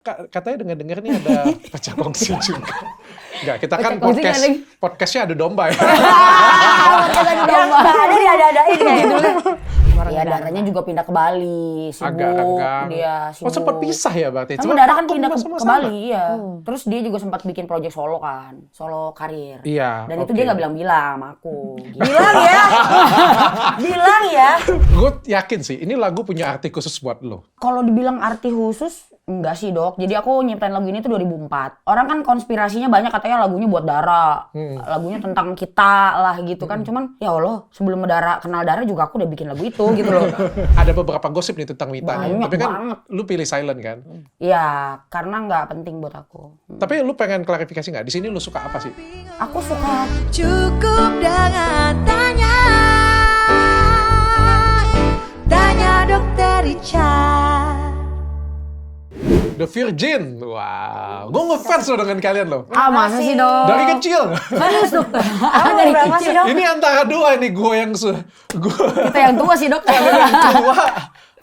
Katanya dengar-dengar nih ada pecah kongsi juga. Enggak, kita kan podcastnya ada domba ya. Podcast ada domba. Ada diada-adain kayak judulnya. Iya, Daranya juga pindah ke Bali, sibuk. Agak. Dia sibuk. Oh, sempat pisah ya berarti? Sama Dara kan pindah ke Bali, iya. Terus dia juga sempat bikin project solo kan, solo karir. Iya. Dan itu dia nggak bilang-bilang sama aku. Gitu. Bilang ya. Bilang ya. Gue yakin sih, ini lagu punya arti khusus buat lo. Kalau dibilang arti khusus, enggak sih Dok. Jadi aku nyiptain lagu ini tuh 2004. Orang kan konspirasinya banyak katanya lagunya buat Dara. Lagunya tentang kita lah gitu kan. Cuman ya Allah, sebelum kenal Dara juga aku udah bikin lagu itu gitu loh. Ada beberapa gosip nih tentang Mita nih. Banyak Tapi kan banget. lu pilih silent kan? Iya, karena nggak penting buat aku. Tapi lu pengen klarifikasi nggak? Di sini lu suka apa sih? Aku suka Cukup dengan tanya dokter Richard. The Virgin. Wah, gue ngefans lo dengan kalian lo. masa sih Dok? Dari kecil. Serius Dok? Dari berapa sih dok? Ini antara dua ini gue yang Kita yang tua sih Dok. tua.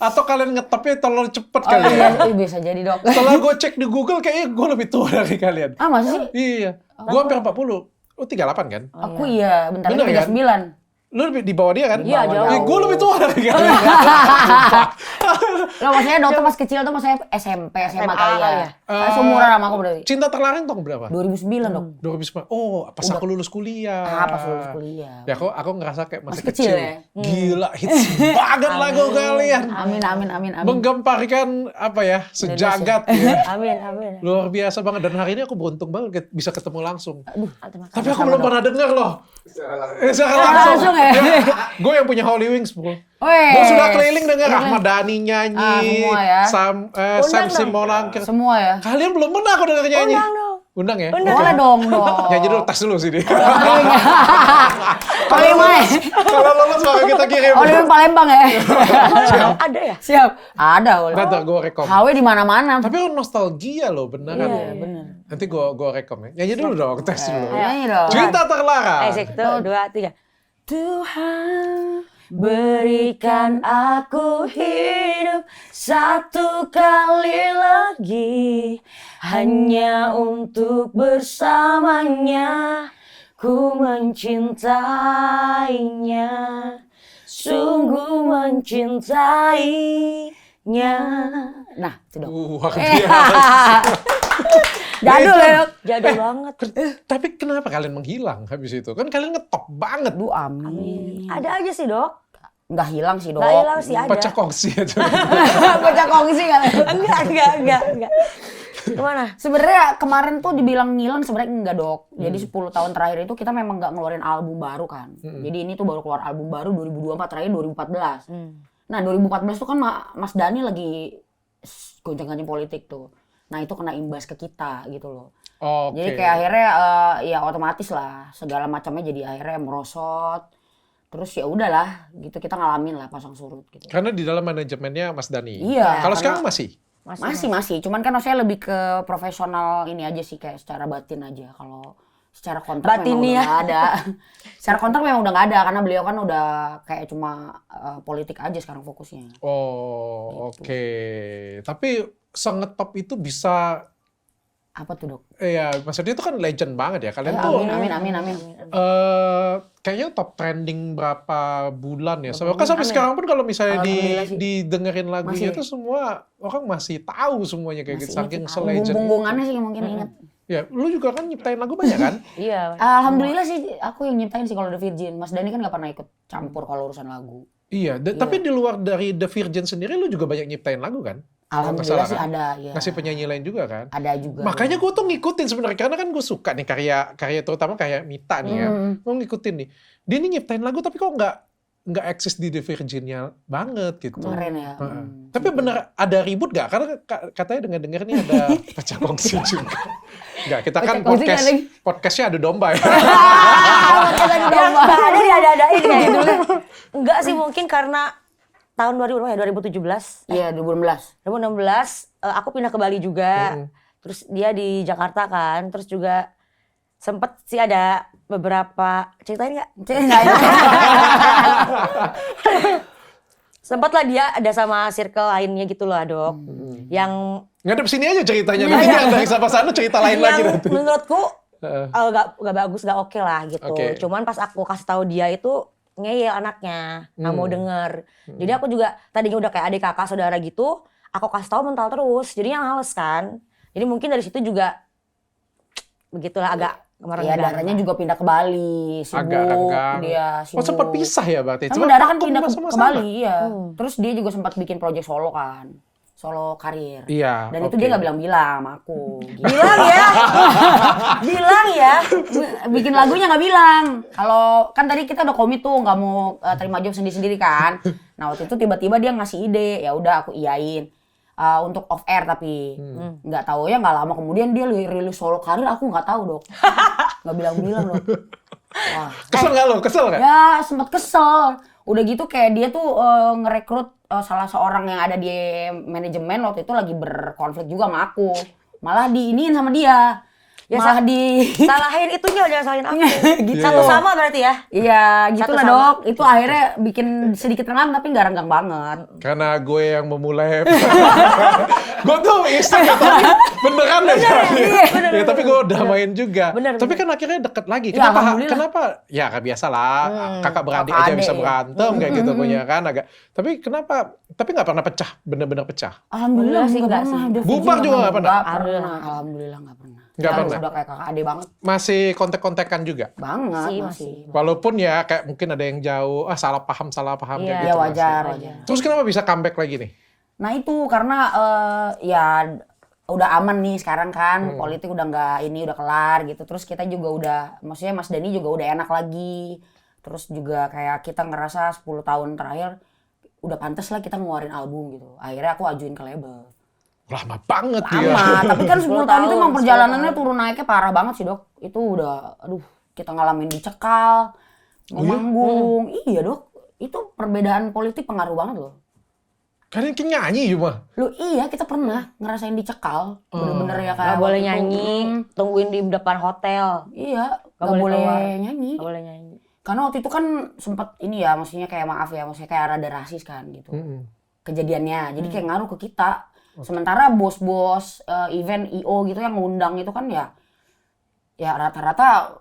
Atau kalian ngetopnya terlalu cepet Oh kali ya? iya, bisa jadi Dok. Setelah gue cek di Google kayaknya gue lebih tua dari kalian. Masa sih? Iya. Gue hampir 40. Lu 38 kan? Aku iya, bentar Bener lagi kan? 39. Lu lebih di bawah dia kan? Iya, jauh. Gue lebih tua dari kalian. Loh, maksudnya Dok tuh pas kecil tuh maksudnya SMP, SMA kali kali ya. ya? Seumuran sama aku berarti. Cinta terlarang tahun berapa? 2009 Dok. 2009. Oh, pas aku lulus kuliah. Pas lulus kuliah. Ya aku ngerasa kayak masih Masih kecil kecil. ya? Gila, hits banget lagu kalian. Amin. Menggemparkan apa ya, sejagat ya. Amin. Luar biasa banget. Dan hari ini aku beruntung banget bisa ketemu langsung. Terima kasih. Tapi aku belum pernah denger loh. Secara langsung ya? Gue yang punya Holy Wings, bro. Weh. Gue sudah keliling denger Ahmad Dhani nyanyi, semua ya. Sam Simonangkir. Semua ya. Kalian belum pernah aku denger nyanyi. Undang dong. Undang ya? Boleh dong. Nyanyi dulu, tas dulu sini. Palembang. Kalau lolos maka kita kirim. Palembang ya. Ada ya? Siap. Ada. Nanti gue rekom. HW di mana-mana. Tapi nostalgia loh, beneran. Iya, bener. Nanti gue rekom ya. Nyanyi dulu dong, tes dulu. Nyanyi dong. Cinta terlarang. Satu, dua, tiga. Tuhan berikan aku hidup satu kali lagi, hanya untuk bersamanya. Ku mencintainya, sungguh mencintainya. Nah, itu Dok. Luar biasa. Jadul ya Dok. Jadul banget. Tapi kenapa kalian menghilang habis itu? Kan kalian ngetop banget. Aduh, amin. Ada aja sih dok. Nggak hilang sih Dok. Nggak hilang sih ada. Pecah kongsi aja. Baca kongsi kan. Enggak. Gimana? Sebenarnya kemarin tuh dibilang ngilang, sebenarnya enggak Dok. Jadi 10 tahun terakhir itu kita memang nggak ngeluarin album baru kan. Jadi ini tuh baru keluar album baru 2024, terakhir 2014. Nah 2014 tuh kan Mas Dhani lagi goncang-gancing politik tuh. Nah itu kena imbas ke kita gitu loh. Oke. Jadi kayak akhirnya ya otomatis lah segala macamnya jadi akhirnya merosot. Terus ya udahlah gitu kita ngalamin lah pasang surut gitu. Karena di dalam manajemennya Mas Dhani. Iya, Kalau karena- sekarang masih? Masih. Cuman kan saya lebih ke profesional ini aja sih, kayak secara batin aja. Kalau secara kontrak memang udah Batinnya. nggak ada. Secara kontrak memang udah nggak ada karena beliau kan udah kayak cuma politik aja sekarang fokusnya. Oh, oke. Tapi sengetop itu bisa, Apa tuh Dok? ya maksudnya itu kan legend banget ya. Kalian tuh Amin. kayaknya top trending berapa bulan ya. Kan sampai sekarang pun kalau misalnya Alhamdulillah sih. didengerin lagunya Masih. itu semua orang masih tahu semuanya kayak gitu. Saking selegend. Bunggung-bunggungannya sih mungkin inget. Ya, lu juga kan nyiptain lagu banyak kan? Iya. Alhamdulillah sih aku yang nyiptain sih kalau The Virgin. Mas Dhani kan nggak pernah ikut campur kalau urusan lagu. Iya, tapi di luar dari The Virgin sendiri lu juga banyak nyiptain lagu kan? Alhamdulillah Kalau nggak sih salah ada ya. Ngasih penyanyi lain juga kan? Ada juga. Makanya gue tuh ngikutin sebenarnya karena kan gue suka nih karya terutama kayak Mita nih ya. Gue ngikutin nih. Dia nih nyiptain lagu tapi kok nggak eksis di The Virgin-nya banget gitu. Keren ya. Tapi bener ada ribut gak? Karena katanya dengar-dengar nih ada pecah kongsi juga. Enggak, kita kan Pecah kongsi podcastnya ada domba ya. Podcast ada domba. Ada diada-adain kayak judulnya. Enggak sih mungkin karena tahun 2017. Iya 2016. 2016 aku pindah ke Bali juga. Terus dia di Jakarta kan. Terus juga sempet sih ada beberapa ceritain nggak? Sempat lah dia ada sama circle lainnya gitu loh, Dok. Yang Ngadep sini aja ceritanya. Nanti jangan dari sana cerita lain lagi yang nanti. menurutku gak bagus, gak oke lah gitu. Oke. Cuman pas aku kasih tahu dia itu ngeyel anaknya, nggak mau denger. Jadi aku juga tadinya udah kayak adik kakak saudara gitu, aku kasih tahu mental terus. Jadinya males kan. Jadi mungkin dari situ juga begitulah agak Iya, darahnya juga pindah ke Bali, sibuk. Agak renggang. Dia sibuk. Oh sempat pisah ya berarti? Sama darah kan vakum pindah ke sama-sama. Bali, iya. Terus dia juga sempat bikin project solo kan. Solo karir. Iya. Dan itu oke. dia nggak bilang-bilang sama aku. Gitu. bilang ya. bilang ya. Bikin lagunya nggak bilang. Kalau kan tadi kita udah komit tuh nggak mau terima job sendiri-sendiri kan. Nah waktu itu tiba-tiba dia ngasih ide, ya udah aku iyain. Untuk off air tapi nggak tahu ya nggak lama kemudian dia rilis solo karir, aku nggak tahu Dok. Nggak bilang-bilang Dok. Wah. Kesel nggak lo? Kesel nggak? Ya sempat kesel. Udah gitu kayak dia tuh ngerekrut salah seorang yang ada di manajemen waktu itu lagi berkonflik juga sama aku. Malah diiniin sama dia. Ya, Malah di Salahin itunya, jangan salahin aku. gitu. Satu sama berarti ya. Iya, gitu Satu lah sama. Dok. Itu akhirnya bikin sedikit renggang tapi nggak renggang banget. Karena gue yang memulai. Gue tuh iseng ya, tapi beneran deh. Ya, tapi gue udah main juga. Bener, Tapi kan akhirnya deket lagi. Ya, Kenapa? alhamdulillah. Kenapa? Ya kayak biasa lah. Kakak beradik Kakak aja adik, bisa ya. berantem kayak gitu punya kan agak. Tapi kenapa? Tapi nggak pernah pecah, bener-bener pecah. Alhamdulillah sih Nggak nggak sih. pernah. Bubar juga nggak pernah? Nggak pernah. Alhamdulillah nggak pernah. Nggak Kita pernah? Udah kayak kakak adik banget. Masih kontek-kontekan juga. Banget Masih. masih. Walaupun ya kayak mungkin ada yang jauh, salah paham kayak Iya. gitu. Ya masih. wajar. Terus kenapa bisa comeback lagi nih? Nah itu karena ya udah aman nih sekarang kan, politik udah nggak ini udah kelar gitu. Terus kita juga udah, maksudnya Mas Dhani juga udah enak lagi. Terus juga kayak kita ngerasa 10 tahun terakhir udah pantas lah kita ngeluarin album gitu. Akhirnya aku ajuin ke label. Lama banget ya. Lama, tapi kan 10 tahun itu emang 10 perjalanannya tahun. turun naiknya parah banget sih Dok. Itu udah, aduh kita ngalamin dicekal, manggung. Iya Dok, itu perbedaan politik pengaruh banget loh. Kalian kayak nyanyi cuma. Loh iya kita pernah ngerasain dicekal, bener-bener ya kayak Gak boleh waktu itu. nyanyi, tungguin di depan hotel. Iya, Nggak gak boleh boleh keluar. nyanyi. Gak boleh nyanyi. Karena waktu itu kan sempet ini ya, maksudnya kayak maaf ya, maksudnya kayak rada rasis kan gitu. Kejadiannya, jadi kayak ngaruh ke kita. Sementara bos-bos event IO gitu yang ngundang itu kan ya rata-rata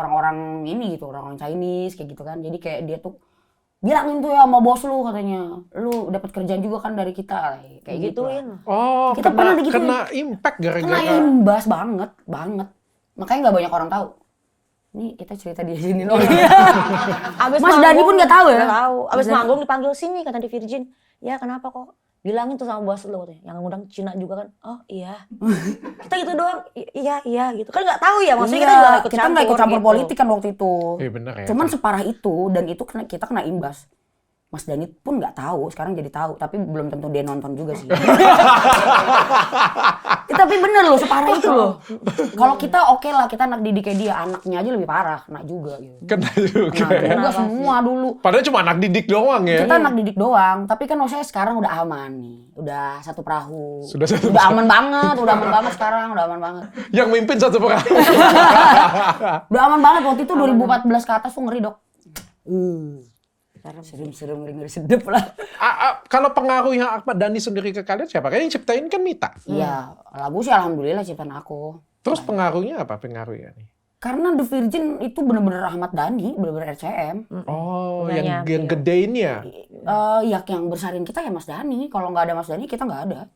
orang-orang ini gitu, orang-orang Chinese kayak gitu kan. Jadi kayak dia tuh bilangin tuh ya sama bos lu katanya, lu dapat kerjaan juga kan dari kita kayak gitu. Gituin. Oh, Kita pernah digituin. kena impact Kena gara-gara. imbas banget. Makanya nggak banyak orang tahu. Ini kita cerita di sini loh. Abis Mas Dhani pun nggak tahu ya? Nggak tahu. Abis Mas Dhani. manggung dipanggil sini kata di Virgin. Ya kenapa kok? Bilangin tuh sama bos lu katanya. Yang ngundang Cina juga kan. Oh iya. Kita gitu doang. Iya gitu. Kan nggak tahu ya. Maksudnya kita juga nggak ikut kita nggak ikut campur gitu. politik kan waktu itu. Iya benar ya. Cuman separah itu dan itu kita kena imbas. Mas Dhani pun nggak tahu, sekarang jadi tahu, tapi belum tentu dia nonton juga sih. Tapi bener loh, separah itu loh. Kalau kita oke lah, kita anak didiknya dia, anaknya aja lebih parah, kena juga gitu. Kena juga. Kena ya. juga semua dulu. Padahal cuma anak didik doang ya. Kita anak didik doang, tapi kan maksudnya sekarang udah aman nih. Udah satu perahu. Sudah satu Udah aman banget sekarang, udah aman banget. Yang mimpin satu perahu. Udah aman banget, waktu itu 2014 ke atas tuh ngeri Dok. Serem, ngeri sedep lah. Kalau pengaruhnya Ahmad Dhani sendiri ke kalian siapa? Kayaknya yang ciptain kan Mita. Iya, lagu sih alhamdulillah ciptaan aku. Terus pengaruhnya apa pengaruhnya nih? Karena The Virgin itu bener-bener Ahmad Dhani, bener-bener RCM. Oh, Punyanya yang beliau. gede ini ya? Ya yang besarin kita ya Mas Dhani. Kalau nggak ada Mas Dhani kita nggak ada.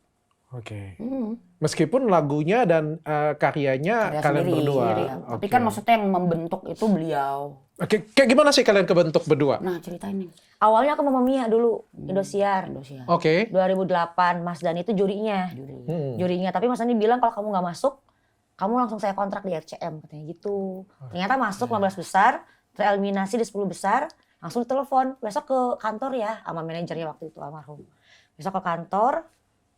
Oke. Hmm. Meskipun lagunya dan karyanya Karya kalian sendiri, berdua. ya. Tapi Oke. kan maksudnya yang membentuk itu beliau. Oke, kayak gimana sih kalian kebentuk berdua? Nah ceritain nih. Awalnya aku sama Mia dulu. Indosiar. Indonesia. Oke. 2008. Mas Dhani itu jurinya. Jurinya. Tapi Mas Dhani bilang kalau kamu nggak masuk, kamu langsung saya kontrak di RCM. Katanya gitu. Ternyata masuk 15 besar. Tereliminasi di 10 besar. Langsung ditelepon. Besok ke kantor ya. Sama manajernya waktu itu almarhum. Besok ke kantor.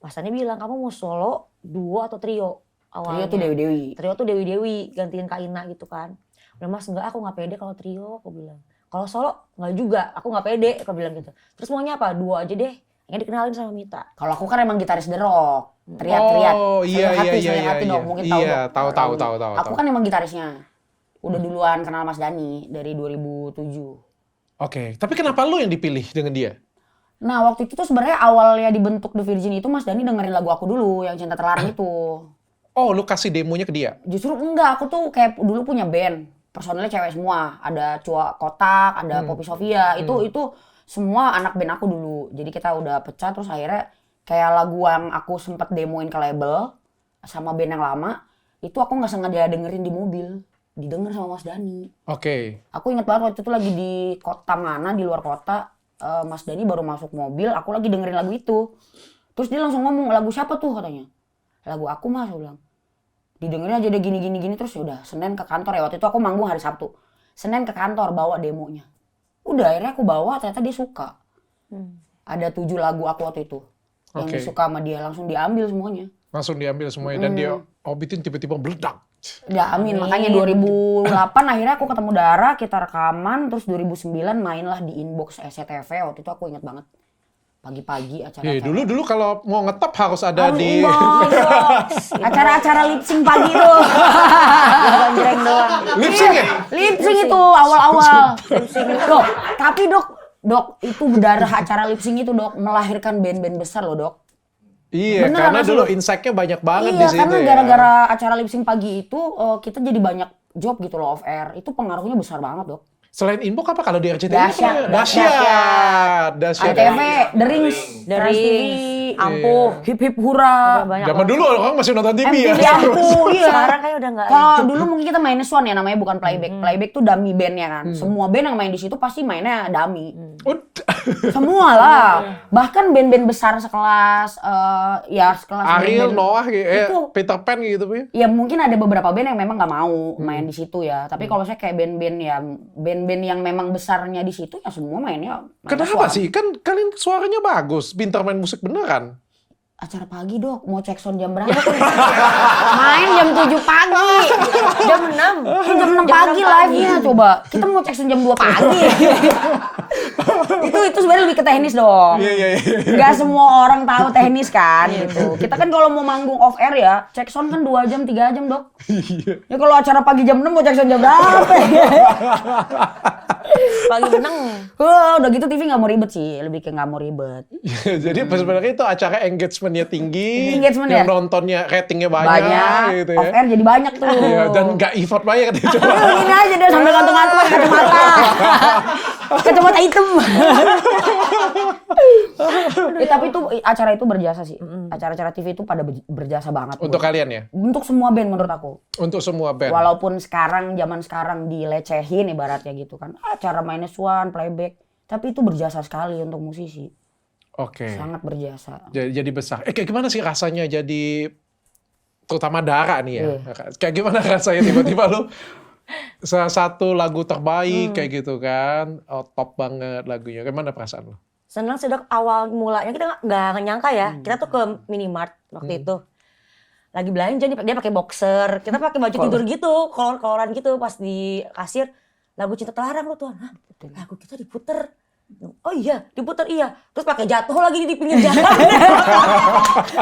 Mas Dhani bilang, kamu mau solo, duo atau trio? Trio Awalnya. tuh Dewi-Dewi. Trio tuh Dewi-Dewi, gantiin Kak Ina gitu kan. Udah Mas, enggak aku gak pede kalau trio, aku bilang. Kalau solo, enggak juga, aku gak pede, aku bilang gitu. Terus maunya apa? Duo aja deh. Yang dikenalin sama Mita. Kalau aku kan emang gitaris The Rock. Teriak-teriak. Oh, iya, Sayang hati dong, mungkin tahu Iya, dong. tahu. Aku kan emang gitarisnya. Udah duluan kenal Mas Dhani dari 2007. Oke, tapi kenapa lu yang dipilih dengan dia? Nah waktu itu tuh sebenarnya awalnya dibentuk The Virgin itu Mas Dhani dengerin lagu aku dulu yang Cinta Terlarang itu. Oh, lu kasih demonya ke dia? Justru enggak, aku tuh kayak dulu punya band, personilnya cewek semua. Ada Cua Kotak, ada Poppy Sofia, itu semua anak band aku dulu. Jadi kita udah pecah, terus akhirnya kayak lagu yang aku sempet demoin ke label sama band yang lama, itu aku nggak sengaja dengerin di mobil, didengar sama Mas Dhani. Oke. Aku inget banget waktu itu lagi di kota mana, di luar kota, Mas Dhani baru masuk mobil, aku lagi dengerin lagu itu. Terus dia langsung ngomong, lagu siapa tuh katanya? Lagu aku Mas, aku bilang. Didengerin aja deh gini, terus udah Senin ke kantor ya, waktu itu aku manggung hari Sabtu. Senin ke kantor bawa demonya. Udah akhirnya aku bawa, ternyata dia suka. Ada 7 lagu aku waktu itu. Yang disuka sama dia, langsung diambil semuanya. Langsung diambil semuanya dan dia obitin tiba-tiba meledak. Ya amin, makanya 2008 akhirnya aku ketemu Dara, kita rekaman, terus 2009 mainlah di Inbox SCTV, waktu itu aku inget banget. Pagi-pagi acara-acara. Dulu kalau mau ngetop harus ada di acara-acara lip sync pagi tuh. Banjreng doang. lip sync ya? Lip sync itu awal-awal. Dok, tapi dok itu darah acara lip sync itu dok melahirkan band-band besar loh dok. Iya, Beneran, karena asli. dulu insight-nya banyak banget di Iya, situ karena ya. gara-gara acara lip sync pagi itu kita jadi banyak job gitu loh off air. Itu pengaruhnya besar banget dok. Selain Inbox apa kalau di RCTI? Dahsyat. Dahsyat. ANTV, The Rings, The Trans TV, Rings, Ampuh. Hip Hip Hura. Banyak Zaman dulu orang masih nonton TV ya. MTV Ampuh, iya. Sekarang kayak udah nggak. Kalau dulu mungkin kita mainnya Swan ya, namanya bukan playback. Playback tuh dummy bandnya kan. Semua band yang main di situ pasti mainnya dummy. Semua lah. Bahkan band-band besar sekelas sekelas Ariel, band-band Noah, itu- Peter Pan gitu ya. ya mungkin ada beberapa band yang memang nggak mau main di situ ya. Tapi kalau saya kayak band-band yang memang besarnya di situ ya semua mainnya Kenapa Swan. sih? Kan kalian suaranya bagus, pintar main musik beneran. Acara pagi dok, mau cek sound jam berapa? Main jam 7 pagi. Jam 6. Jam 6 pagi live-nya coba. Kita mau cek sound jam 2 pagi. itu sebenarnya lebih ke teknis dong. Iya. Gak semua orang tahu teknis kan gitu. Kita kan kalau mau manggung off air ya, cek sound kan 2 jam, 3 jam dok. Ya kalau acara pagi jam 6 mau cek sound jam berapa? Pagi menang. Udah gitu TV nggak mau ribet sih, lebih ke nggak mau ribet. Jadi sebenarnya itu acara engagementnya tinggi, Engagement yang ya? nontonnya ratingnya banyak gitu ya. Off air jadi banyak tuh. Iya, dan nggak effort banyak gitu. Coba. Gini aja deh sambil ngantuk-ngantuk pakai kacamata. Kacamata hitam. Tapi itu acara itu berjasa sih. Acara-acara TV itu pada berjasa banget. Untuk kalian ya? Untuk semua band menurut aku. Untuk semua band. Walaupun zaman sekarang dilecehin ibaratnya gitu kan. Acara mainnya Swan, playback. Tapi itu berjasa sekali untuk musisi. Oke. Sangat berjasa. Jadi besar. Kayak gimana sih rasanya jadi, terutama Dara nih ya. Kayak gimana rasanya tiba-tiba lu salah satu lagu terbaik kayak gitu kan. Top banget lagunya. Gimana perasaan lu? Senang sih dok, awal mulanya kita nggak nyangka ya. Kita tuh ke minimart waktu itu. Lagi belanja dia pakai boxer, kita pakai baju tidur gitu, kolor-koloran gitu pas di kasir. Lagu Cinta Terlarang lu tuh. Hah? Lagu kita diputer. Oh iya, diputer iya. Terus pakai jatuh lagi di pinggir jalan.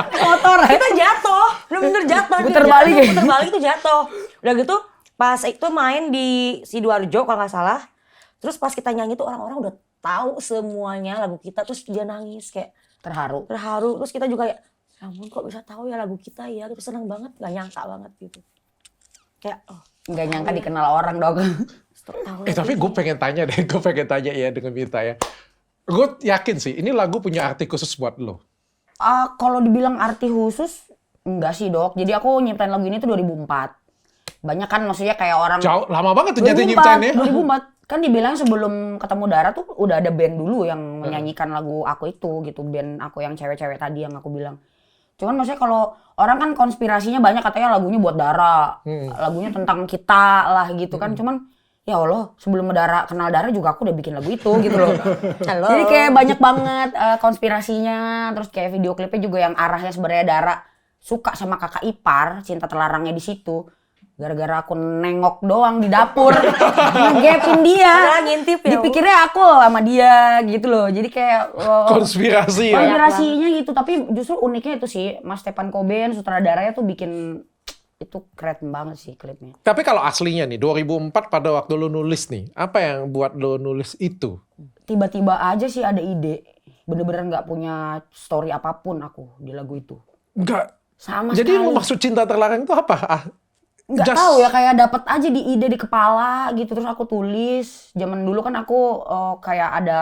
Motor. Kita jatuh, bener-bener jatuh. Puter balik ya? Puter balik itu jatuh. Udah gitu pas itu main di Sidoarjo kalau nggak salah. Terus pas kita nyanyi tuh orang-orang udah tahu semuanya lagu kita. Terus dia nangis kayak Terharu. terus kita juga ya ampun kok bisa tahu ya lagu kita ya. Terus seneng banget, gak nyangka banget gitu. Kayak Nggak nyangka dikenal orang dong. Tapi gue pengen tanya ya dengan Mita ya. Gue yakin sih, ini lagu punya arti khusus buat lo. Kalau dibilang arti khusus, enggak sih dok. Jadi aku nyiptain lagu ini tuh 2004. Banyak kan maksudnya kayak orang... Jauh, lama banget tuh jatuh nyiptainnya. 2004. Kan dibilang sebelum ketemu Dara tuh udah ada band dulu yang menyanyikan lagu aku itu gitu. Band aku yang cewek-cewek tadi yang aku bilang. Cuman maksudnya kalau orang kan konspirasinya banyak katanya lagunya buat Dara. Lagunya tentang kita lah gitu kan. Cuman ya Allah sebelum kenal Dara juga aku udah bikin lagu itu gitu loh. halo. Jadi kayak banyak banget konspirasinya. Terus kayak video klipnya juga yang arahnya sebenarnya Dara suka sama kakak ipar. Cinta Terlarangnya di situ. Gara-gara aku nengok doang di dapur, ngegepin dia. Ngintip ya. Dipikirnya aku sama dia gitu loh. Jadi kayak Konspirasi ya. konspirasinya gitu. Tapi justru uniknya itu sih, Mas Stephan Coben sutradaranya tuh bikin itu keren banget sih klipnya. Tapi kalau aslinya nih, 2004 pada waktu lo nulis nih, apa yang buat lo nulis itu? Tiba-tiba aja sih ada ide. Bener-bener nggak punya story apapun aku di lagu itu. Enggak. Sama Jadi sekali. lu maksud cinta terlarang itu apa? Nggak Just- tahu ya, kayak dapat aja di ide di kepala gitu, terus aku tulis. Zaman dulu kan aku kayak ada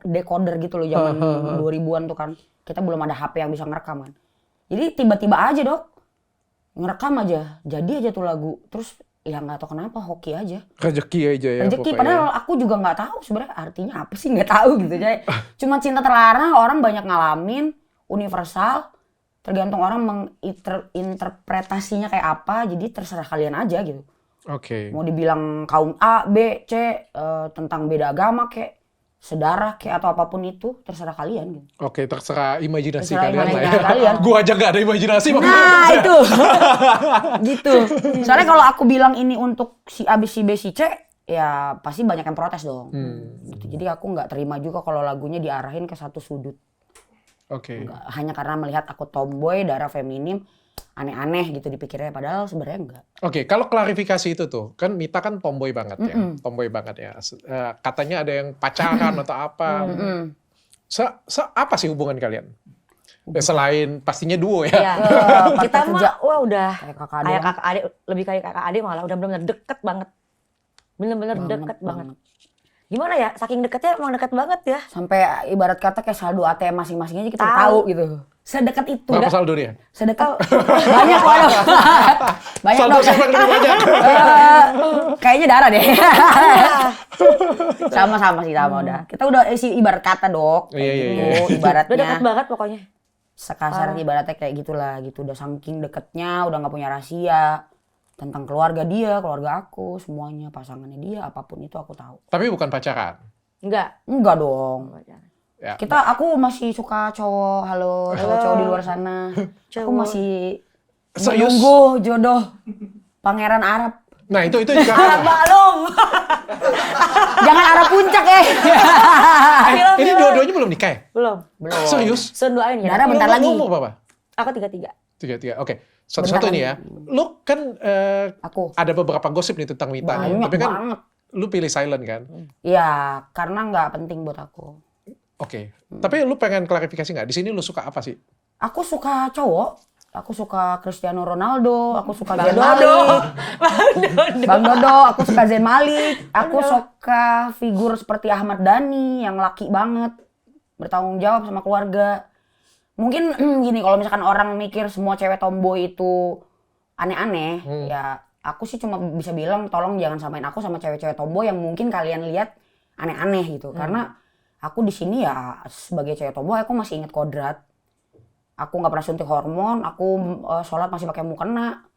decoder gitu loh, zaman 2000-an tuh kan. Kita belum ada HP yang bisa ngerekam kan. Jadi tiba-tiba aja Dok, ngerekam aja, jadi aja tuh lagu. Terus ya nggak tahu kenapa, hoki aja. Rezeki aja ya. Rezeki, pokoknya. padahal aku juga nggak tahu sebenarnya artinya apa sih, nggak tahu gitu aja. Cuma cinta terlarang orang banyak ngalamin, universal. Tergantung orang menginterpretasinya kayak apa, jadi terserah kalian aja gitu. Oke. Mau dibilang kaum A, B, C, tentang beda agama kayak sedarah kayak atau apapun itu, terserah kalian gitu. Oke, terserah imajinasi Terserah kalian lah imajinasi ya. kalian. Gua aja nggak ada imajinasi. Nah itu, gitu. Soalnya kalau aku bilang ini untuk si A, B, si B, si C, ya pasti banyak yang protes dong. Gitu. Jadi aku nggak terima juga kalau lagunya diarahin ke satu sudut. Oke. Nggak, hanya karena melihat aku tomboy, darah feminim, aneh-aneh gitu dipikirnya. Padahal sebenarnya enggak. Oke, kalau klarifikasi itu tuh, kan Mita kan tomboy banget ya. Tomboy banget ya. Katanya ada yang pacaran atau apa. Apa sih hubungan kalian? Ya, selain pastinya duo ya. Iya. Kita Partner kerja. mah wah udah Kayak kakak kayak doang. kakak adik, lebih kayak kakak adik malah udah benar-benar deket banget. Bener-bener deket banget. Gimana ya? Saking deketnya emang deket banget ya. Sampai ibarat kata kayak saldo ATM masing-masing aja kita tahu gitu. Sedekat itu. Berapa saldo dia? Sedekat. Banyak waduh. Banyak Saldo dong. siapa yang lebih banyak? Kayaknya darah deh. Sama-sama sih, sama udah. Kita udah isi ibarat kata Dok. Kayak Iya, iya, gitu, iya. Udah ibaratnya. deket banget pokoknya. Sekasar ibaratnya kayak gitulah gitu. Udah saking deketnya, udah nggak punya rahasia. Tentang keluarga dia, keluarga aku, semuanya, pasangannya dia, apapun itu aku tahu. Tapi bukan pacaran. Enggak. Enggak dong. Ya. Aku masih suka cowok, halo cowok-cowok di luar sana. Aku masih Serius? menunggu jodoh pangeran Arab. Nah itu juga. Belum. Jangan Arab puncak Ini dua-duanya belum nikah ya? Belum. Serius? Sun doain ya. Dara bentar Lu lagi. umur berapa? Aku 33. 33. Oke. Satu-satu Bentar ini ya. Lu kan Aku. ada beberapa gosip nih tentang Mita nih. Banyak Tapi kan banget. lu pilih silent kan? Iya, karena nggak penting buat aku. Oke. Tapi lu pengen klarifikasi nggak? Di sini lu suka apa sih? Aku suka cowok. Aku suka Cristiano Ronaldo, aku suka Bang Zayn Dodo. Malik. Bang Dodo, aku suka Zayn Malik. Aku suka figur seperti Ahmad Dhani yang laki banget. Bertanggung jawab sama keluarga. Mungkin gini, kalau misalkan orang mikir semua cewek tomboy itu aneh-aneh, ya aku sih cuma bisa bilang tolong jangan samain aku sama cewek-cewek tomboy yang mungkin kalian lihat aneh-aneh gitu. Karena aku di sini ya sebagai cewek tomboy aku masih inget kodrat. Aku nggak pernah suntik hormon, aku sholat masih pakai mukena.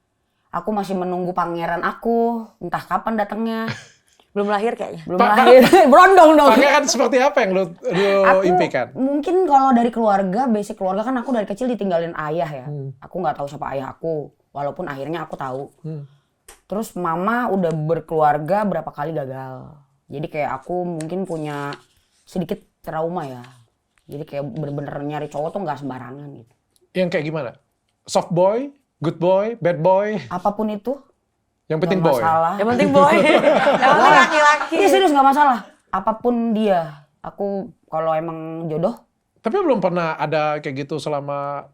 Aku masih menunggu pangeran aku, entah kapan datangnya. Belum lahir kayaknya. Belum lahir, berondong dong. Pangeran seperti apa yang lu Aku impikan? mungkin kalau dari keluarga, basic keluarga kan aku dari kecil ditinggalin ayah ya. Aku nggak tahu siapa ayah aku, walaupun akhirnya aku tahu. Terus mama udah berkeluarga berapa kali gagal. Jadi kayak aku mungkin punya sedikit trauma ya. Jadi kayak bener-bener nyari cowok tuh nggak sembarangan gitu. Yang kayak gimana? Soft boy, good boy, bad boy, Apapun itu, yang penting nggak boy. masalah. Yang penting boy. Yang penting laki-laki. Iya serius nggak masalah. Apapun dia, aku kalau emang jodoh. Tapi belum pernah ada kayak gitu selama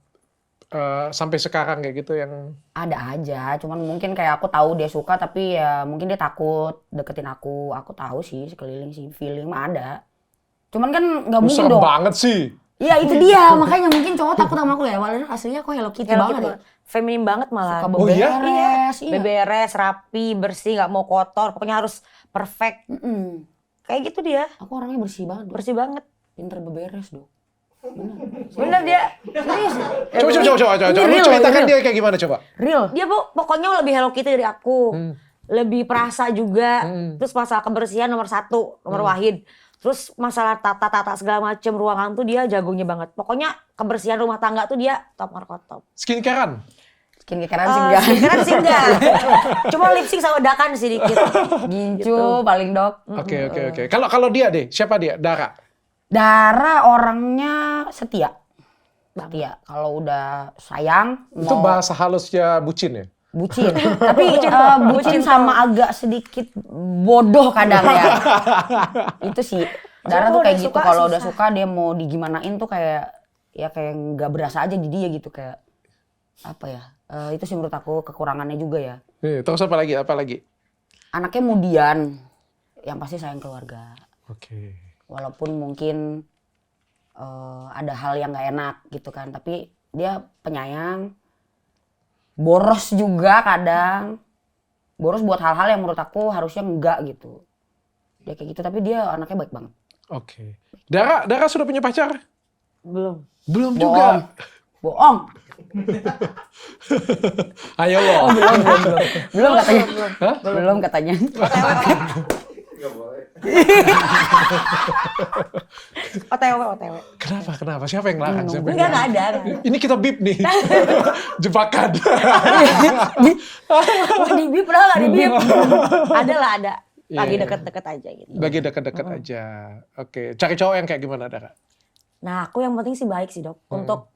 sampai sekarang kayak gitu yang Ada aja, cuman mungkin kayak aku tahu dia suka tapi ya mungkin dia takut deketin aku. Aku tahu sih sekeliling sih, feeling mah ada. Cuman kan nggak mungkin serem dong. banget sih. Iya itu dia, makanya mungkin cowok takut sama aku ya. Padahal aslinya aku Hello Kitty Hello banget Kitty ya. Feminim banget malah. Suka Oh iya? beberes, iya. Beberes, rapi, bersih, nggak mau kotor. Pokoknya harus perfect. Mm-mm. Kayak gitu dia. Aku orangnya bersih banget, Bersih banget. pinter beberes dong. Bener dia. Serius, Coba. Ini Lu real, ceritakan real. dia kayak gimana coba? real. Dia pokoknya lebih Hello Kitty dari aku. Lebih perasa juga. Terus masalah kebersihan nomor 1, nomor Wahid. Terus masalah tata-tata segala macam ruangan tuh dia jagonya banget. Pokoknya kebersihan rumah tangga tuh dia top markot top. Skincarean. Skincare sih enggak. Skincare sih enggak. Cuma lipstick sama dakan sedikit. Gincu paling dok. Oke. Kalau dia deh, siapa dia? Dara. Dara orangnya setia. Setia. Kalau udah sayang, Itu mau bahasa halusnya bucin ya? bucin. Tapi bucin sama agak sedikit bodoh kadang ya. Itu sih. Dara tuh kayak udah gitu, suka, kalau udah susah. suka dia mau digimanain tuh kayak nggak berasa aja di dia gitu, kayak apa ya? Itu sih menurut aku kekurangannya juga ya. Terus apa lagi? Anaknya kemudian yang pasti sayang keluarga. Oke. Walaupun mungkin ada hal yang nggak enak gitu kan, tapi dia penyayang, boros juga kadang, boros buat hal-hal yang menurut aku harusnya enggak gitu. Dia kayak gitu, tapi dia anaknya baik banget. Oke. Dara sudah punya pacar? Belum. Belum Bohong. juga. Bohong. Ayo lo. Belum katanya. Hah? Belum katanya. OTW. Kenapa? Siapa yang larang? Siapa yang Enggak larang? ada. Ini kita bip nih. Jebakan. Di bip pernah nggak di bip? Ada. Lagi Iya. deket-deket aja gitu. Lagi dekat-dekat aja. Oke. Cari cowok yang kayak gimana, Dara? Nah aku yang penting sih baik sih dok. Untuk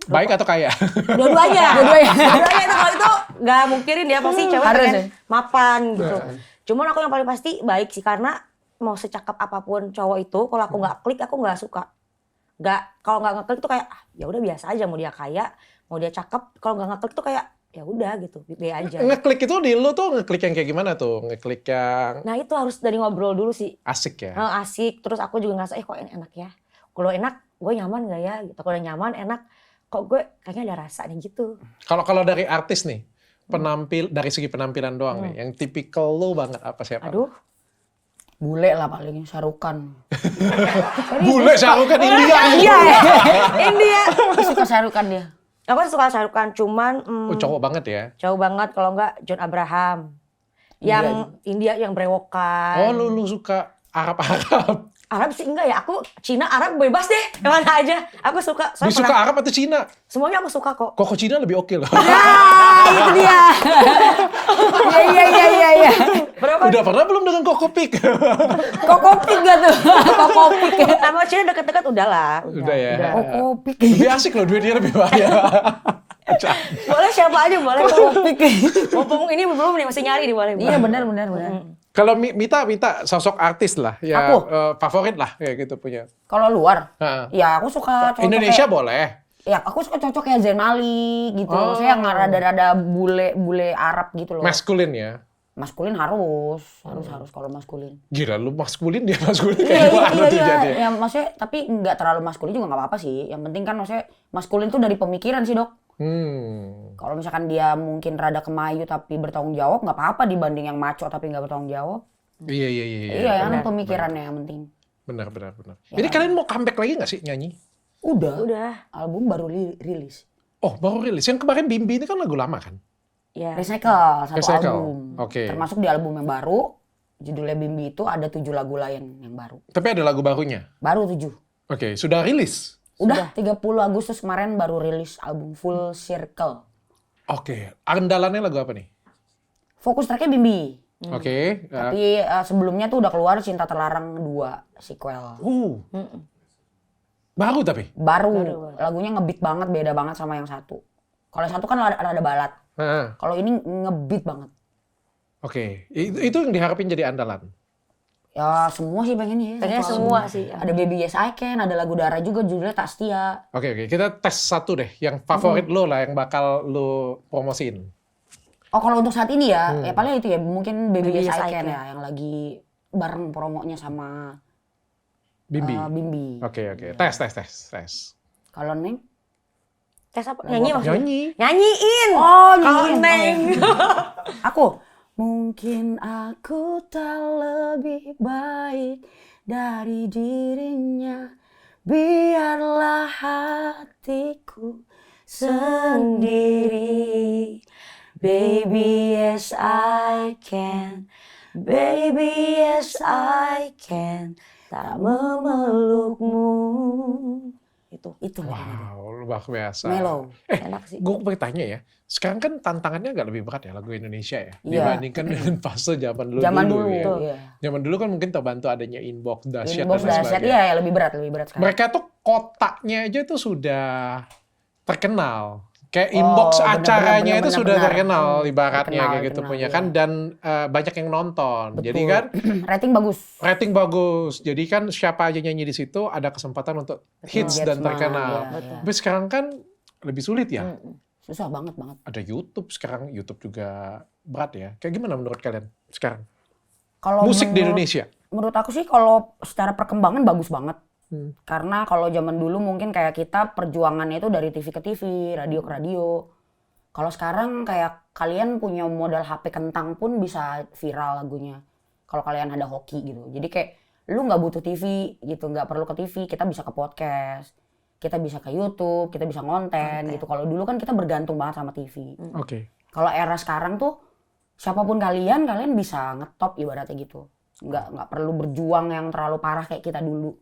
Baik atau kaya? dua-duanya. Dua-duanya itu kalau itu nggak mungkirin dia pasti cewek Harus pengen ya? mapan gitu. Cuman aku yang paling pasti baik sih karena mau secakap apapun cowok itu, kalau aku nggak klik aku nggak suka. Kalau nggak ngeklik tuh kayak ya udah biasa aja, mau dia kaya, mau dia cakep. Kalau nggak ngeklik tuh kayak ya udah gitu, be aja. Ngeklik itu di lu tuh ngeklik yang kayak gimana tuh? Ngeklik yang Nah itu harus dari ngobrol dulu sih. asik ya? Asik, terus aku juga ngerasa kok ini enak ya. Kalau enak gue nyaman gak ya gitu. Kalau nyaman enak kok gue kayaknya ada rasa nih gitu. Kalau dari artis nih, dari segi penampilan doang nih, yang tipikal lu banget apa siapa? Aduh. Bule lah paling, Sarukan. Bule Syarukan India. Iya ya. India. Suka Sarukan dia. Aku suka Syarukan cuman Cowok banget ya? jauh banget kalau enggak John Abraham. Yang India yang brewokan. Oh lu suka Arab. Arab sih enggak ya, aku Cina Arab bebas deh, kemana aja. Aku suka. Lu suka Arab atau Cina? Semuanya aku suka kok. Koko Cina lebih oke loh. Itu dia. Iya. Udah pernah belum dengan Koko Pik? Kokopik gak tuh? Kokopik. Sama Cina deket-deket udahlah. Udah ya. Kokopik. Lebih asik loh, duitnya lebih banyak. Boleh siapa aja boleh. Kokopik. Mumpung ini belum nih masih nyari nih boleh. Iya benar. Kalau Mita sosok artis lah, ya Aku? favorit lah kayak gitu punya. Kalau luar, Ha. ya aku suka cocok Indonesia kayak- boleh. Ya aku suka cocok kayak Zayn Malik gitu. Oh. Saya yang rada-rada bule Arab gitu loh. Maskulin ya. Maskulin harus kalau maskulin. Gila lu maskulin dia maskulin kayak gimana tuh jadi? Ya maksudnya tapi nggak terlalu maskulin juga nggak apa-apa sih. Yang penting kan maksudnya maskulin tuh dari pemikiran sih, Dok. Kalau misalkan dia mungkin rada kemayu tapi bertanggung jawab nggak apa-apa dibanding yang maco tapi nggak bertanggung jawab. Iya. Iya, kan pemikirannya yang penting. Benar. Ini kalian mau comeback lagi nggak sih nyanyi? Udah. Album baru rilis. Oh baru rilis. Yang kemarin Bimbi ini kan lagu lama kan? Ya. Recycle, satu Recycle, album. oke. Termasuk di album yang baru, judulnya Bimbi itu ada 7 lagu lain yang baru. Tapi ada lagu barunya. Baru 7. Oke, sudah rilis. Udah 30 Agustus kemarin baru rilis album Full Circle. Oke, andalannya lagu apa nih? Fokus tracknya Bimbi. Oke. Tapi sebelumnya tuh udah keluar Cinta Terlarang 2 sequel. Baru tapi. Baru. Lagunya ngebeat banget, beda banget sama yang satu. Kalau yang satu kan ada balat. Kalau ini ngebeat banget. Oke, itu yang diharapin jadi andalan. Ya semua sih pengennya ya. Pengennya satu semua album. sih. Ada Baby Yes I Can, ada lagu Dara juga judulnya Tak Setia. Oke, kita tes satu deh. Yang favorit lo lah, yang bakal lo promosiin. Oh kalau untuk saat ini ya, ya paling itu ya mungkin Baby Baby Yes Yes I I Can Can. ya, yang lagi bareng promonya sama Bimbi. Bimbi. Oke. Tes. Kalau Neng? Tes apa? Nyanyi maksudnya? Nyanyi. Nyanyiin. Oh, Kalau nyanyiin. Neng. Aku. Mungkin aku tak lebih baik dari dirinya. Biarlah hatiku sendiri. Baby yes I can. Baby yes I can. Tak memelukmu. Itu lah. Wow, luar biasa. Melo. Enak sih. Gue bertanya ya, sekarang kan tantangannya agak lebih berat ya lagu Indonesia ya, Iya. dibandingkan dengan fase zaman dulu. Zaman dulu. ya. Iya. Zaman dulu kan mungkin terbantu adanya inbox, dahsyat Inbox dan lain dahsyat, sebagainya. iya lebih berat sekarang. Mereka tuh kotaknya aja tuh sudah terkenal. Kayak inbox bener, acaranya bener, itu bener, sudah bener. terkenal ibaratnya Terkenal, kayak gitu terkenal, punya iya. kan dan banyak yang nonton. Jadi Betul. kan Rating bagus. rating bagus. Jadi kan siapa aja nyanyi di situ ada kesempatan untuk hits dan Engagement, terkenal. iya, Betul. Tapi sekarang kan lebih sulit ya. Susah banget. Ada YouTube sekarang, YouTube juga berat ya. Kayak gimana menurut kalian sekarang? Kalau Musik di menurut- Indonesia. Menurut aku sih kalau secara perkembangan bagus banget. Hmm. Karena kalau zaman dulu mungkin kayak kita perjuangannya itu dari TV ke TV, radio ke radio. Kalau sekarang kayak kalian punya modal HP kentang pun bisa viral lagunya. Kalau kalian ada hoki gitu. Jadi kayak lu nggak butuh TV gitu, nggak perlu ke TV, kita bisa ke podcast, kita bisa ke YouTube, kita bisa ngonten gitu. Kalau dulu kan kita bergantung banget sama TV. Oke. Kalau era sekarang tuh siapapun kalian bisa ngetop ibaratnya gitu. Nggak perlu berjuang yang terlalu parah kayak kita dulu.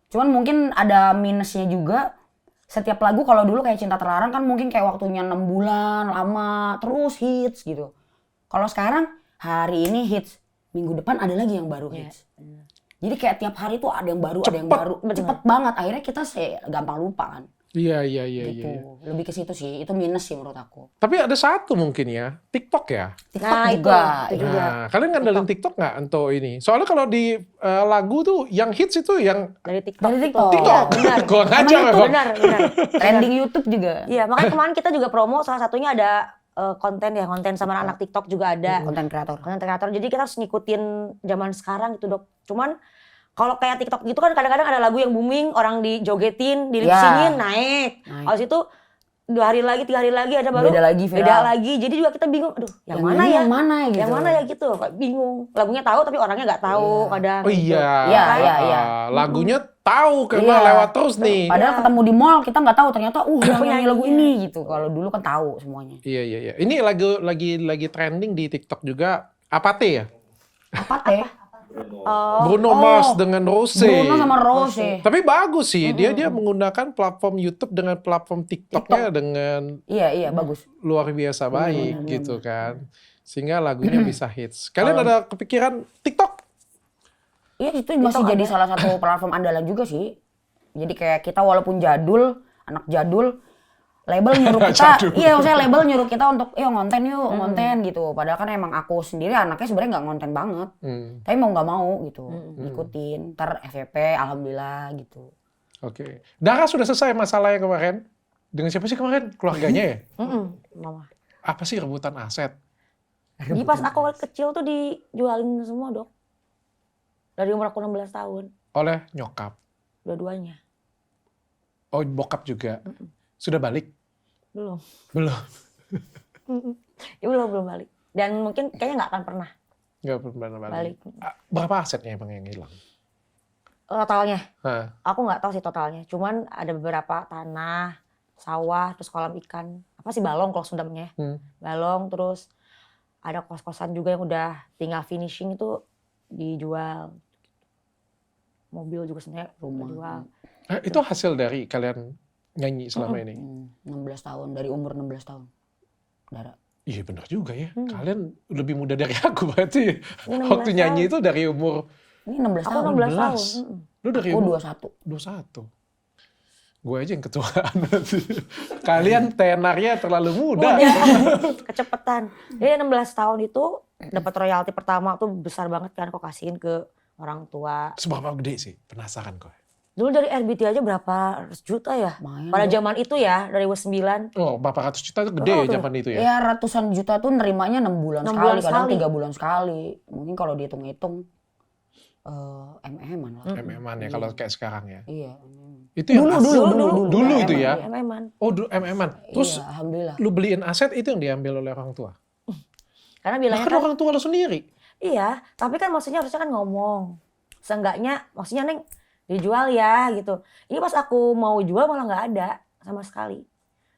Cuman mungkin ada minusnya juga. Setiap lagu kalau dulu kayak Cinta Terlarang kan mungkin kayak waktunya 6 bulan lama terus hits gitu. Kalau sekarang hari ini hits, minggu depan ada lagi yang baru hits. Jadi kayak tiap hari tuh ada yang baru, ada yang baru. Cepet banget. Akhirnya kita gampang lupa kan. Iya. Gitu. Lebih ke situ sih. Itu minus sih menurut aku. Tapi ada satu mungkin ya, TikTok ya. TikTok Nah, juga. itu juga. Nah, kalian ngandalin TikTok nggak untuk ini? Soalnya kalau di lagu tuh yang hits itu yang Dari TikTok. Dari TikTok. TikTok. Benar. Gua ngajar Emang itu kok. Benar. Trending YouTube juga. Iya, makanya kemarin kita juga promo salah satunya ada konten sama anak TikTok juga ada. Konten kreator. Konten kreator. Jadi kita harus ngikutin zaman sekarang gitu, Dok. Cuman kalau kayak TikTok gitu kan kadang-kadang ada lagu yang booming, orang dijogetin, dilipsingin, naik. Habis itu 2 hari lagi, 3 hari lagi ada baru Beda lagi, viral. beda lagi. Jadi juga kita bingung, aduh, yang mana ini ya? Yang mana gitu. Yang mana ya gitu, kayak bingung. Lagunya tahu tapi orangnya nggak tahu kadang. Oh gitu. iya. Iya. Lagunya tahu karena Iya. lewat terus nih. Padahal ketemu di mall kita nggak tahu ternyata yang nyanyi lagu Penyanyinya. ini gitu. Kalau dulu kan tahu semuanya. Iya. Ini lagi trending di TikTok juga. Apate ya? Apa teh? Bruno Mars dengan Rose. Bruno sama Rose. Tapi bagus sih, dia menggunakan platform YouTube dengan platform TikToknya dengan Iya bagus. luar biasa baik gitu kan. Sehingga lagunya bisa hits. Kalian ada kepikiran TikTok? Iya itu masih jadi salah satu platform andalan juga sih. Jadi kayak kita walaupun jadul, anak jadul, label nyuruh kita, maksudnya label nyuruh kita untuk, ngonten gitu. Padahal kan emang aku sendiri anaknya sebenarnya nggak ngonten banget, tapi mau nggak mau gitu, ikutin. Ntar FYP, alhamdulillah gitu. Oke. Dara sudah selesai masalahnya kemarin. Dengan siapa sih kemarin? Keluarganya ya? Mama. Apa sih rebutan aset? Jadi pas aku kecil tuh dijualin semua, Dok. Dari umur aku 16 tahun, Oleh nyokap. dua-duanya. Oh, bokap juga. Sudah balik? Belum. Belum. Ya belum balik. Dan mungkin kayaknya nggak akan pernah Nggak pernah balik. balik. Berapa asetnya emang yang hilang? Totalnya, Hah. aku nggak tahu sih totalnya. Cuman ada beberapa tanah, sawah, terus kolam ikan. Apa sih balong kalau Sundamnya? Balong, terus ada kos-kosan juga yang udah tinggal finishing itu dijual. Mobil juga sebenarnya Rumah. dijual. Itu hasil dari kalian nyanyi selama ini? 16 tahun, dari umur 16 tahun. Dara. Iya benar juga ya. Kalian lebih muda dari aku berarti. Ini 16 Waktu nyanyi itu dari umur... Ini 16 Aku tahun. 16 tahun. 16. Lu dari Aku umur 21. 21. Gue aja yang ketuaan. Kalian tenarnya terlalu muda. Kecepetan. Jadi 16 tahun itu dapat royalti pertama tuh besar banget kan, kok kasihin ke orang tua. Seberapa gede sih? Penasaran kok. Dulu dari RBT aja berapa juta ya? Lumayan, Pada Dok. zaman itu ya, dari 2009. Oh, berapa ratus juta itu gede Oh, ya zaman itu ya? Ya ratusan juta tuh nerimanya 6 bulan 6 sekali, bulan kadang sekali. 3 bulan sekali. Mungkin kalau dihitung-hitung MM-an lah. MM-an ya kalau kayak sekarang ya. Iya. Itu yang Dulu itu ya. MM-an. Oh, MM-an. Terus Iya, alhamdulillah. lu beliin aset itu yang diambil oleh orang tua. Karena bilangnya Bahkan kan, orang tua lu sendiri. iya, tapi kan maksudnya harusnya kan ngomong. Seenggaknya, maksudnya Neng, dijual ya gitu. Ini pas aku mau jual malah nggak ada sama sekali.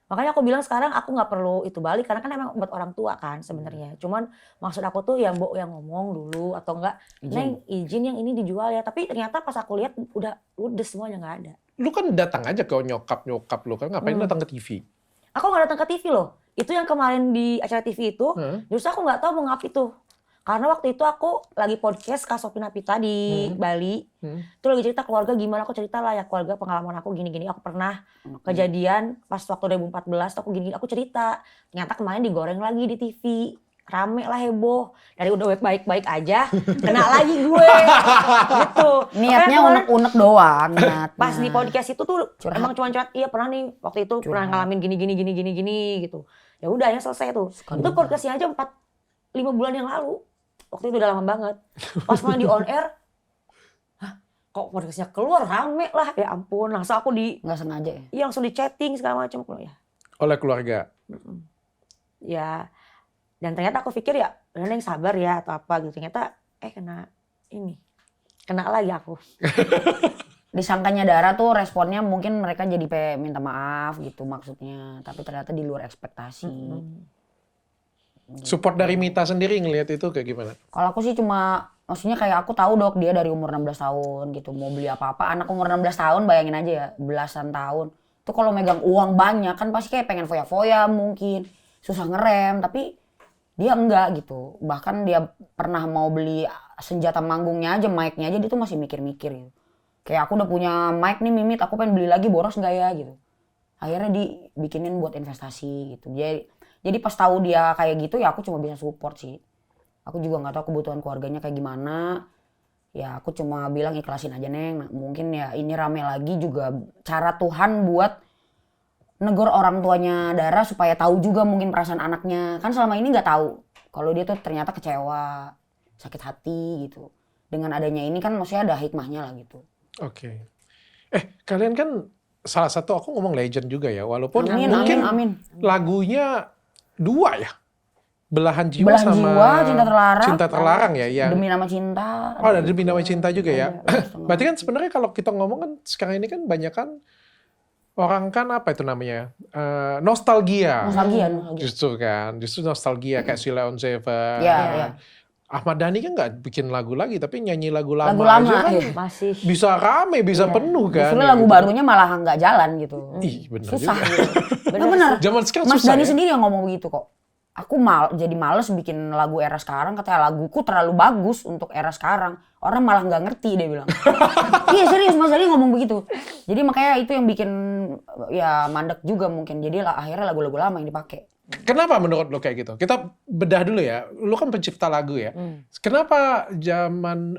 Makanya aku bilang sekarang aku nggak perlu itu balik karena kan emang buat orang tua kan sebenarnya. Cuman maksud aku tuh ya Mbok yang ngomong dulu atau enggak, Neng izin yang ini dijual ya. Tapi ternyata pas aku lihat udah ludes semuanya nggak ada. Lu kan datang aja ke nyokap lu kan ngapain datang ke TV? Aku nggak datang ke TV loh. Itu yang kemarin di acara TV itu, justru aku nggak tahu mau ngapain itu. Karena waktu itu aku lagi podcast Kak Sophie Napita di Bali. Itu lagi cerita keluarga gimana, aku cerita lah ya keluarga pengalaman aku gini-gini. Aku pernah kejadian pas waktu 2014 aku gini-gini, aku cerita. Ternyata kemarin digoreng lagi di TV. Rame lah heboh. Dari udah baik-baik aja, kena lagi gue. Gitu. Niatnya unek-unek doang. Pas di podcast itu tuh Curhat. emang cuma curhat, iya pernah nih waktu itu pernah ngalamin gini gitu. Ya udah akhirnya selesai tuh. Itu podcastnya aja 5 bulan yang lalu. Waktu itu udah lama banget. Pas malah di on air, hah, kok podcastnya keluar rame lah, ya ampun. Langsung aku Nggak sengaja ya? iya langsung di chatting segala macam ya. Oleh keluarga. Ya, dan ternyata aku pikir ya, udah yang sabar ya atau apa gitu. Ternyata kena lagi aku. Disangkanya Dara tuh responnya mungkin mereka jadi minta maaf gitu maksudnya. Tapi ternyata di luar ekspektasi. Support dari Mita sendiri ngelihat itu kayak gimana? Kalau aku sih cuma, maksudnya kayak aku tahu Dok dia dari umur 16 tahun gitu. Mau beli apa-apa, anak umur 16 tahun bayangin aja ya, belasan tahun. Tuh kalau megang uang banyak kan pasti kayak pengen foya-foya mungkin. Susah ngerem, tapi dia enggak gitu. Bahkan dia pernah mau beli senjata manggungnya aja, mic-nya aja dia tuh masih mikir-mikir gitu. Kayak aku udah punya mic nih Mimit, aku pengen beli lagi, boros nggak ya gitu. Akhirnya dibikinin buat investasi gitu. Jadi pas tahu dia kayak gitu ya aku cuma bisa support sih. Aku juga nggak tahu kebutuhan keluarganya kayak gimana. Ya aku cuma bilang ikhlasin aja Neng. Nah, mungkin ya ini rame lagi juga cara Tuhan buat negor orang tuanya Dara supaya tahu juga mungkin perasaan anaknya. Kan selama ini nggak tahu kalau dia tuh ternyata kecewa, sakit hati gitu. Dengan adanya ini kan maksudnya ada hikmahnya lah gitu. Oke. Kalian kan salah satu aku ngomong legend juga ya, walaupun Amin. lagunya 2 ya. Belahan Jiwa Belahan sama Jiwa, Cinta Terlarang. ya. Yang Demi Nama Cinta. Oh, ada Demi Nama Cinta juga ya. Ada. Berarti kan sebenarnya kalau kita ngomong kan sekarang ini kan banyak kan orang kan apa itu namanya? Nostalgia. Nostalgia. Justru nostalgia kayak Sheila on Seven. Iya. Ahmad Dhani kan nggak bikin lagu lagi, tapi nyanyi lagu lama Lagu-lama, aja kan Masih. bisa rame, bisa penuh kan. Justru lagu barunya malah nggak jalan gitu. Ih, bener Susah juga. gitu. Bener. Zaman sekarang Mas susah Dhani ya? sendiri yang ngomong begitu kok. Aku jadi males bikin lagu era sekarang, katanya laguku terlalu bagus untuk era sekarang. Orang malah nggak ngerti dia bilang. Iya serius Mas Dhani ngomong begitu. Jadi makanya itu yang bikin ya mandek juga mungkin. Jadi akhirnya lagu-lagu lama yang dipakai. Kenapa menurut lo kayak gitu? Kita bedah dulu ya. Lo kan pencipta lagu ya. Kenapa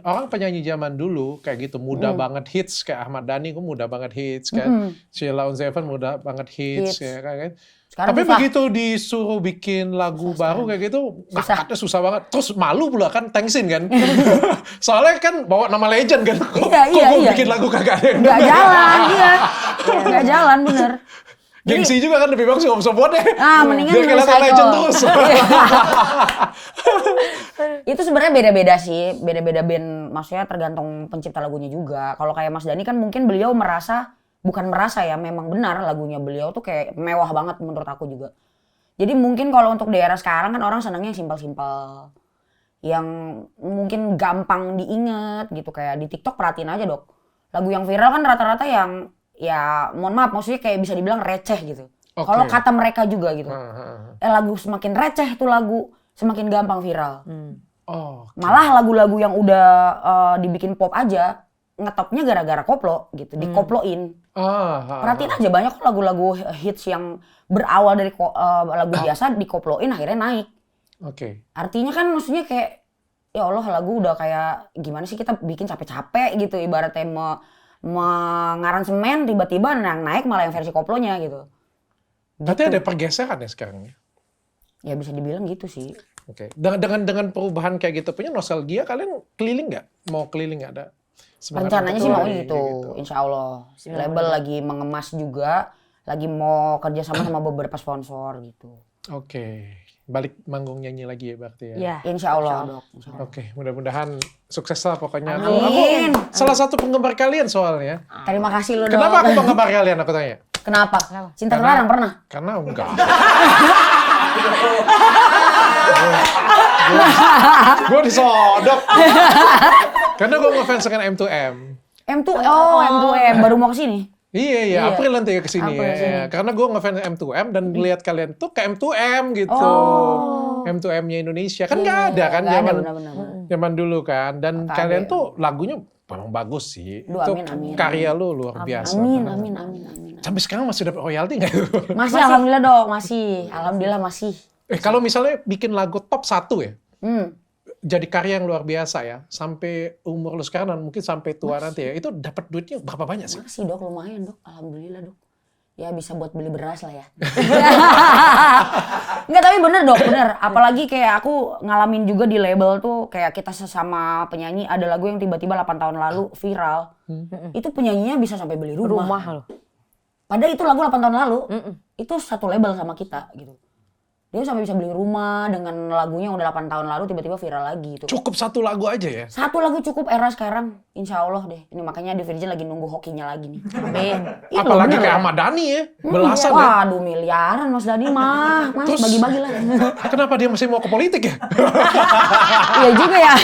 orang penyanyi zaman dulu kayak gitu mudah banget hits, kayak Ahmad Dhani kok mudah banget hits kan. Sheila on Seven mudah banget hits. Ya kan. Sekarang Tapi susah. begitu disuruh bikin lagu baru kayak gitu, ngangkatnya susah banget. Terus malu pula kan, thanksin kan. Soalnya kan bawa nama legend kan. Kok gue bikin lagu kagak ada yang Nggak denger? jalan, iya. Nggak jalan bener. Gengsi juga kan, lebih bagus nggak usah buat deh. Mendingan Biar kelihatan recycle. legend terus. Itu sebenarnya beda-beda sih, beda-beda band. Maksudnya tergantung pencipta lagunya juga. Kalau kayak Mas Dhani kan mungkin beliau bukan merasa ya, memang benar lagunya beliau tuh kayak mewah banget menurut aku juga. Jadi mungkin kalau untuk di era sekarang kan orang senangnya yang simpel-simpel. Yang mungkin gampang diingat gitu, kayak di TikTok perhatiin aja Dok. Lagu yang viral kan rata-rata yang ya mohon maaf maksudnya kayak bisa dibilang receh gitu. Kalau kata mereka juga gitu. Lagu semakin receh tuh lagu semakin gampang viral. Malah lagu-lagu yang udah dibikin pop aja ngetopnya gara-gara koplo gitu, dikoploin. Perhatiin aja banyak kok lagu-lagu hits yang berawal dari lagu biasa dikoploin akhirnya naik. Artinya kan maksudnya kayak ya Allah lagu udah kayak gimana sih kita bikin capek-capek gitu ibaratnya mengaransemen tiba-tiba yang naik malah yang versi koplonya gitu. Berarti ada pergeseran ya sekarang ya? Ya bisa dibilang gitu sih. Dengan perubahan kayak gitu punya nostalgia, kalian keliling nggak? Mau keliling nggak ada? Rencananya sih mau gitu, insya Allah. Label lagi mengemas juga, lagi mau kerjasama sama beberapa sponsor gitu. Balik manggung nyanyi lagi ya berarti ya? Iya. Insya Allah Dok. Mudah-mudahan sukses lah pokoknya. Amin. Aku salah satu penggemar kalian soalnya. Terima kasih lo Dok. Kenapa aku penggemar kalian aku tanya? Kenapa? Cinta Terlarang pernah? Karena enggak. Gue disodok. Karena gue ngefans dengan M2M. M2M baru mau kesini. Iya. April nanti kesini ya. Karena gue ngefans M2M dan lihat kalian tuh ke M2M gitu. M2M-nya Indonesia. Kan Iya, nggak ada kan nggak ada, zaman benar-benar. zaman dulu kan. Dan Nggak kalian ada. tuh lagunya memang bagus sih. Duh, Itu amin, amin, karya lu luar biasa. Amin, Benar. amin, amin, amin. Sampai sekarang masih dapat royalti nggak? Masih, alhamdulillah dok, masih. Alhamdulillah masih. Kalau misalnya bikin lagu top 1 ya, Hmm. jadi karya yang luar biasa ya, sampai umur lu sekarang dan mungkin sampai tua nanti ya, itu dapat duitnya berapa banyak sih? Masih dok, lumayan dok. Alhamdulillah dok. Ya bisa buat beli beras lah ya. Enggak, tapi bener dok, bener. Apalagi kayak aku ngalamin juga di label tuh, kayak kita sesama penyanyi, ada lagu yang tiba-tiba 8 tahun lalu viral. Itu penyanyinya bisa sampai beli rumah. Rumah loh. Padahal itu lagu 8 tahun lalu, itu satu label sama kita gitu. Dia sampai bisa beli rumah dengan lagunya yang udah 8 tahun lalu tiba-tiba viral lagi gitu. Cukup satu lagu aja ya? Satu lagu cukup era sekarang, insya Allah deh. Ini makanya di Virgin lagi nunggu hokinya lagi nih. Amin. Iya, Apalagi bener kayak ya. Ahmad Dhani ya, belasan ya. Waduh, miliaran Mas Dhani mah. Mas Terus- bagi-bagi lah. Kenapa dia masih mau ke politik ya? Iya juga ya.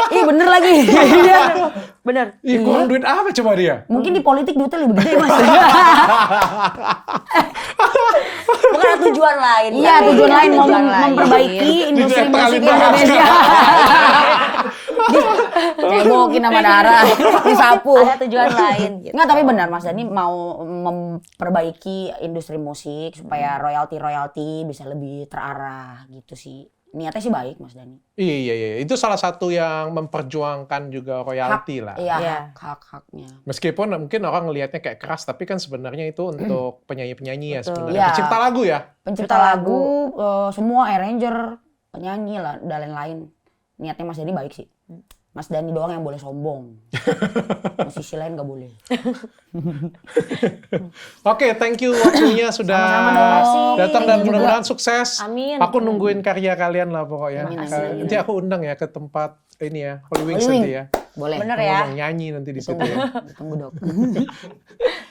Iya bener lagi. Iya. Bener. Ih, kurang duit apa coba dia? Mungkin di politik duitnya lebih gede Mas. Bukan ada tujuan lain. Iya, tapi tujuan lain mau tujuan lain. memperbaiki industri Di musik netralin Indonesia. Cebokin sama darah, disapu. Ada tujuan lain. Gitu. Enggak, tapi benar Mas Dhani mau memperbaiki industri musik supaya royalti bisa lebih terarah gitu sih. Niatnya sih baik Mas Dhani. Iya. Itu salah satu yang memperjuangkan juga royalti lah. Iya, Iya. hak-haknya. Meskipun mungkin orang ngelihatnya kayak keras, tapi kan sebenarnya itu untuk penyanyi-penyanyi ya Betul. sebenarnya. Iya. Pencipta lagu ya? Pencipta lagu, semua arranger, penyanyi lah, dan lain-lain. Niatnya Mas Dhani baik sih. Mas Dhani doang yang boleh sombong. Musisi lain nggak boleh. Oke, thank you waktunya sudah Sama-sama dong. datang dan Thank you juga. mudah-mudahan sukses. Amin. Aku nungguin karya kalian lah pokoknya. Amin, amin. Nanti aku undang ya ke tempat ini ya, Holy Wings Holy nanti Wing. ya. Boleh. Bener Aku ya. ngomong nyanyi nanti di situ ya. Tunggu dok.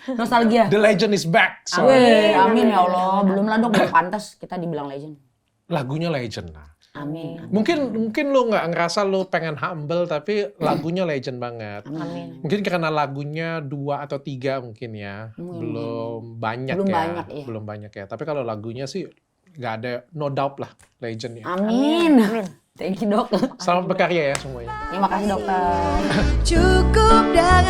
Nostalgia. The legend is back. So, Weh, amin ya Allah. Belum lah dok, belum pantas kita dibilang legend. lagunya legend lah. Amin. Mungkin lu nggak ngerasa lu pengen humble, tapi lagunya legend banget. Amin. Mungkin karena lagunya 2 atau 3 mungkin ya. Belum banyak Belum ya. banyak, iya. Belum banyak ya. Tapi kalau lagunya sih nggak ada, no doubt lah legendnya. Amin. Thank you dok. Selamat berkarya ya semuanya. Terima kasih dokter. Cukup dengan